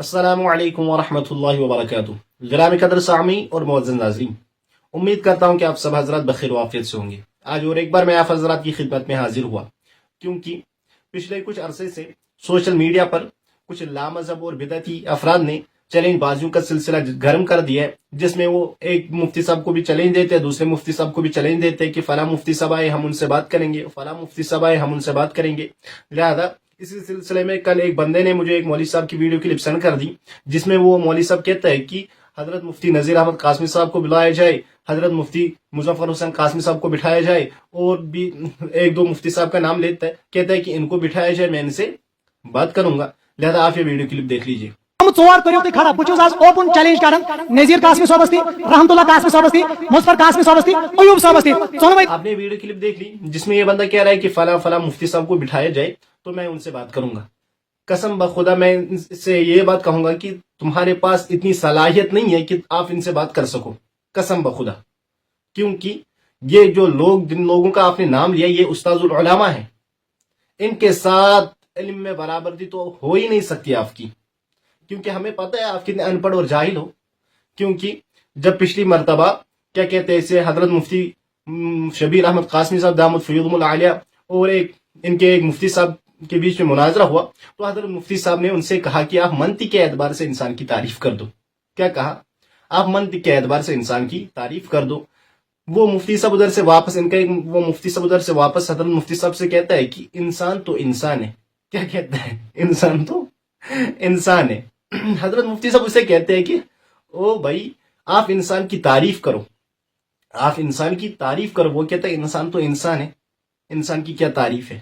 السلام علیکم ورحمۃ اللہ وبرکاتہ۔ گرامی قدر سامعین اور معزز ناظرین، امید کرتا ہوں کہ آپ سب حضرات بخیر و عافیت سے ہوں گے۔ آج اور ایک بار میں آپ حضرات کی خدمت میں حاضر ہوا، کیونکہ پچھلے کچھ عرصے سے سوشل میڈیا پر کچھ لامذہب اور بدعتی افراد نے چیلنج بازیوں کا سلسلہ گرم کر دیا ہے، جس میں وہ ایک مفتی صاحب کو بھی چیلنج دیتے ہیں، دوسرے مفتی صاحب کو بھی چیلنج دیتے ہیں کہ فلاں مفتی صاحب آئے ہم ان سے بات کریں گے، فلاں مفتی صاحب آئے ہم ان سے بات کریں گے۔ لہذا اسی سلسلے میں کل ایک بندے نے مجھے ایک مولوی صاحب کی ویڈیو کلپ سینڈ کر دی، جس میں وہ مولوی صاحب کہتا ہے کہ حضرت مفتی نذیر احمد قاسمی صاحب کو بلایا جائے، حضرت مفتی مظفر حسین قاسمی صاحب کو بٹھایا جائے، اور بھی ایک دو مفتی صاحب کا نام لیتا ہے، کہتا ہے کہ ان کو بٹھایا جائے، میں ان سے بات کروں گا۔ لہذا آپ یہ ویڈیو کلپ دیکھ لیجیے۔ ژور کٔرِو تُہۍ کھڑا بہٕ چھُس آز اوپن چیلنج کران نذیر قاسمی صٲبس تہِ رحمت اللہ قاسمی صٲبس تہِ مظفر قاسمی صٲبس تہِ ایوب صٲبس تہِ ژۄنوے۔ آپ نے ویڈیو کلپ دیکھ لی جس میں یہ بندہ کہہ رہا ہے کہ فلاں فلاں مفتی صاحب کو بٹھایا جائے تو میں ان سے بات کروں گا۔ قسم بخدا میں ان سے یہ بات کہوں گا کہ تمہارے پاس اتنی صلاحیت نہیں ہے کہ آپ ان سے بات کر سکو، قسم بخدا، کیونکہ یہ جو لوگ جن لوگوں کا آپ نے نام لیا یہ استاذ العلماء ہیں، ان کے ساتھ علم میں برابری تو ہو ہی نہیں سکتی آپ کی، کیونکہ ہمیں پتہ ہے آپ کتنے ان پڑھ اور جاہل ہو۔ کیونکہ جب پچھلی مرتبہ کیا کہتے ہیں اسے حضرت مفتی شبیر احمد قاسمی صاحب دامت فیوض العالیہ اور ان کے ایک مفتی صاحب کے بیچ میں مناظرہ ہوا، تو حضرت مفتی صاحب نے ان سے کہا کہ آپ منطق کے اعتبار سے انسان کی تعریف کر دو۔ کیا کہا؟ آپ منطق کے اعتبار سے انسان کی تعریف کر دو۔ وہ مفتی صاحب ادھر سے واپس وہ مفتی صاحب ادھر سے واپس حضرت مفتی صاحب سے کہتا ہے کہ انسان تو انسان ہے۔ کیا کہتا ہے؟ انسان تو انسان ہے۔ حضرت مفتی صاحب اسے کہتے ہیں کہ او بھائی آپ انسان کی تعریف کرو، آپ انسان کی تعریف کرو۔ وہ کہتا ہے انسان تو انسان ہے، انسان کی کیا تعریف ہے؟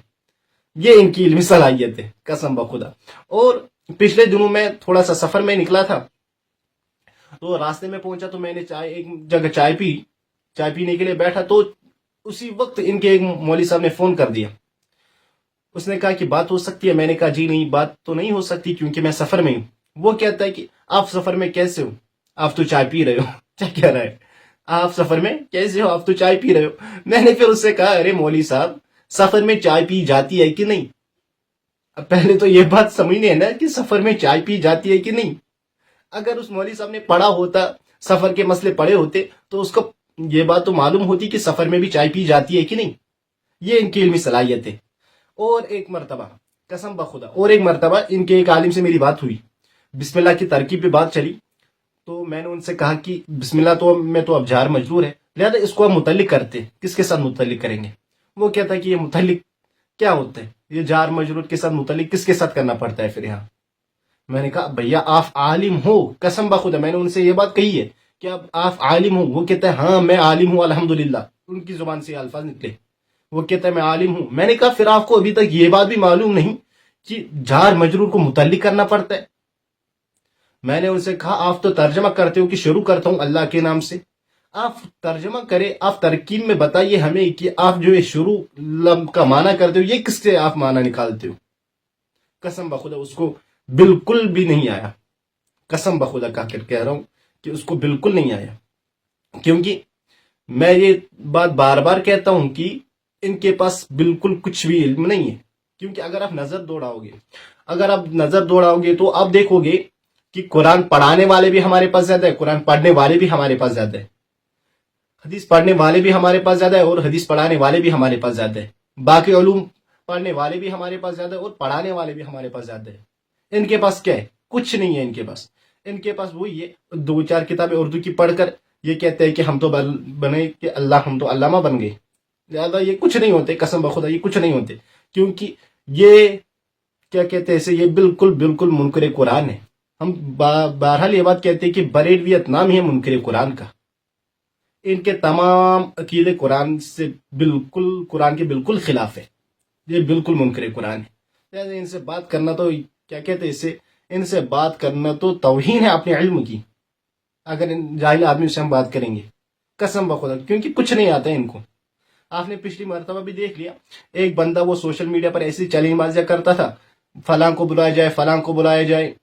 یہ ان کی علمی صلاحیت ہے، قسم بخدا۔ اور پچھلے دنوں میں تھوڑا سا سفر میں نکلا تھا، تو راستے میں پہنچا تو میں نے ایک جگہ چائے پینے کے لیے بیٹھا، تو اسی وقت ان کے ایک مولوی صاحب نے فون کر دیا۔ اس نے کہا کہ بات ہو سکتی ہے؟ میں نے کہا جی نہیں، بات تو نہیں ہو سکتی کیونکہ میں سفر میں ہوں۔ وہ کہتا ہے کہ آپ سفر میں کیسے ہو؟ آپ تو چائے پی رہے ہو۔ کیا کہہ رہا ہے؟ آپ سفر میں کیسے ہو؟ آپ تو چائے پی رہے ہو۔ میں نے پھر اس سے کہا ارے مولوی صاحب، سفر میں چائے پی جاتی ہے کہ نہیں؟ اب پہلے تو یہ بات سمجھنے ہے نا کہ سفر میں چائے پی جاتی ہے کہ نہیں۔ اگر اس مولوی صاحب نے پڑھا ہوتا، سفر کے مسئلے پڑھے ہوتے، تو اس کو یہ بات تو معلوم ہوتی کہ سفر میں بھی چائے پی جاتی ہے کہ نہیں۔ یہ ان کی علمی صلاحیت ہے۔ اور ایک مرتبہ، قسم بخدا، اور ایک مرتبہ ان کے ایک عالم سے میری بات ہوئی، بسم اللہ کی ترکیب پہ بات چلی، تو میں نے ان سے کہا کہ بسم اللہ تو میں تو اب جار مجرور ہے، لہذا اس کو ہم متعلق کرتے، کس کے ساتھ متعلق کریں گے؟ وہ کہتا ہے کہ یہ متعلق کیا ہوتا ہے؟ یہ جار مجرور کے ساتھ متعلق کس کے ساتھ کرنا پڑتا ہے پھر یہاں؟ میں نے کہا بھیا آپ عالم ہو، قسم بخدا میں نے ان سے یہ بات کہی ہے کہ اب آپ عالم ہو۔ وہ کہتا ہے ہاں میں عالم ہوں الحمدللہ، ان کی زبان سے یہ الفاظ نکلے۔ وہ کہتا ہے میں عالم ہوں۔ میں نے کہا پھر آپ کو ابھی تک یہ بات بھی معلوم نہیں کہ جار مجرور کو متعلق کرنا پڑتا ہے؟ میں نے ان سے کہا آپ تو ترجمہ کرتے ہو کہ شروع کرتا ہوں اللہ کے نام سے، آپ ترجمہ کرے، آپ ترکیب میں بتائیے ہمیں کہ آپ جو یہ شروع کا معنی کرتے ہو یہ کس سے آپ معنی نکالتے ہو؟ قسم بخدا اس کو بالکل بھی نہیں آیا، قسم بخدا کا کہہ رہا ہوں کہ اس کو بالکل نہیں آیا۔ کیونکہ میں یہ بات بار بار کہتا ہوں کہ ان کے پاس بالکل کچھ بھی علم نہیں ہے۔ کیونکہ اگر آپ نظر دوڑاؤ گے تو آپ دیکھو گے کہ قرآن پڑھانے والے بھی ہمارے پاس زیادہ ہے، قرآن پڑھنے والے بھی ہمارے پاس زیادہ ہے، حدیث پڑھنے والے بھی ہمارے پاس زیادہ ہے اور حدیث پڑھانے والے بھی ہمارے پاس زیادہ ہے، باقی علوم پڑھنے والے بھی ہمارے پاس زیادہ ہے اور پڑھانے والے بھی ہمارے پاس زیادہ ہے۔ ان کے پاس کیا ہے؟ کچھ نہیں ہے ان کے پاس وہی ہے دو چار کتابیں اردو کی پڑھ کر یہ کہتے ہیں کہ ہم تو بنے کہ ہم تو علامہ بن گئے۔ لہٰذا یہ کچھ نہیں ہوتے، قسم بخدا یہ کچھ نہیں ہوتے، کیونکہ یہ کیا کہتے ہیں اسے، یہ بالکل منکر قرآن ہے۔ ہم بہرحال یہ بات کہتے ہیں کہ بریلویت نام ہے منکر قرآن کا۔ ان کے تمام عقیدے قرآن کے بالکل خلاف ہے، یہ بالکل منکر قرآن ہے۔ لہٰذا ان سے بات کرنا تو کیا کہتے ہیں اسے، ان سے بات کرنا تو توہین ہے اپنے علم کی، اگر ان جاہل آدمی سے ہم بات کریں گے، قسم بخدا، کیونکہ کچھ نہیں آتا ہے ان کو۔ آپ نے پچھلی مرتبہ بھی دیکھ لیا، ایک بندہ وہ سوشل میڈیا پر ایسی چیلنج بازیاں کرتا تھا، فلاں کو بلایا جائے، فلاں کو بلایا جائے۔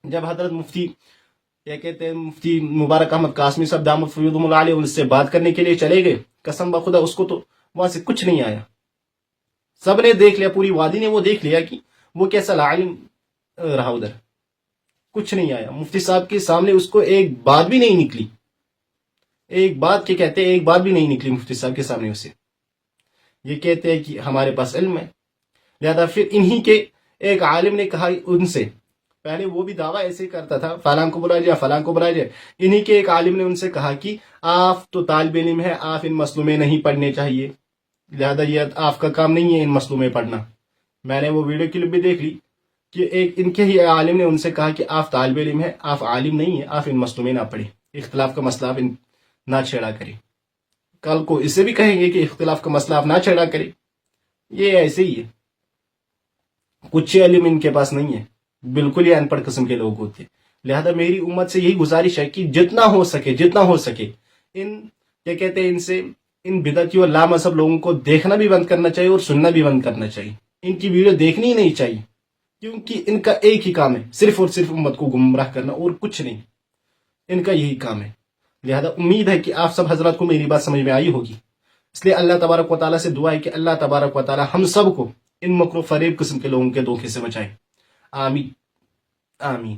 جب حضرت مفتی کیا کہتے ہیں مفتی مبارک احمد قاسمی صاحب دامت فیوض العالیہ ان سے بات کرنے کے لیے چلے گئے، قسم بخدا اس کو تو وہاں سے کچھ نہیں آیا۔ سب نے دیکھ لیا، پوری وادی نے وہ دیکھ لیا کہ وہ کیسا عالم رہا ادھر۔ کچھ نہیں آیا مفتی صاحب کے سامنے، اس کو ایک بات بھی نہیں نکلی، ایک بات کے کہتے ایک بات بھی نہیں نکلی مفتی صاحب کے سامنے اسے. یہ کہتے ہیں کہ ہمارے پاس علم ہے. لہذا پھر انہی کے ایک عالم نے کہا ان سے، پہلے وہ بھی دعویٰ ایسے ہی کرتا تھا فلاں کو بلایا جائے فلاں کو بلایا جائے. انہی کے ایک عالم نے ان سے کہا کہ آپ تو طالب علم ہیں، آپ ان مسئلوں میں نہیں پڑھنے چاہیے، لہذا یہ آپ کا کام نہیں ہے ان مسئلوں میں پڑھنا. میں نے وہ ویڈیو کلپ بھی دیکھ لی کہ ایک ان کے ہی عالم نے ان سے کہا کہ آپ طالب علم ہیں، آپ عالم نہیں ہیں، آپ ان مسئلوں میں نہ پڑھیں، اختلاف کا مسئلہ آپ نہ چھیڑا کریں. کل کو اسے بھی کہیں گے کہ اختلاف کا مسئلہ آپ نہ چھیڑا کریں. یہ ایسے ہی ہے، کچھ علم ان کے پاس نہیں ہے، بالکل ہی ان پڑھ قسم کے لوگ ہوتے. لہذا میری امت سے یہی گزارش ہے کہ جتنا ہو سکے ان کیا کہتے ہیں ان بدعتی اور لامذہب لوگوں کو دیکھنا بھی بند کرنا چاہیے اور سننا بھی بند کرنا چاہیے. ان کی ویڈیو دیکھنی ہی نہیں چاہیے، کیونکہ ان کا ایک ہی کام ہے، صرف اور صرف امت کو گمراہ کرنا اور کچھ نہیں. ان کا یہی کام ہے. لہذا امید ہے کہ آپ سب حضرات کو میری بات سمجھ میں آئی ہوگی. اس لیے اللہ تبارک و تعالیٰ سے دعا ہے کہ اللہ تبارک و تعالیٰ ہم سب کو ان مکر و فریب قسم کے لوگوں کے دھوکے سے بچائے. آمین آمین.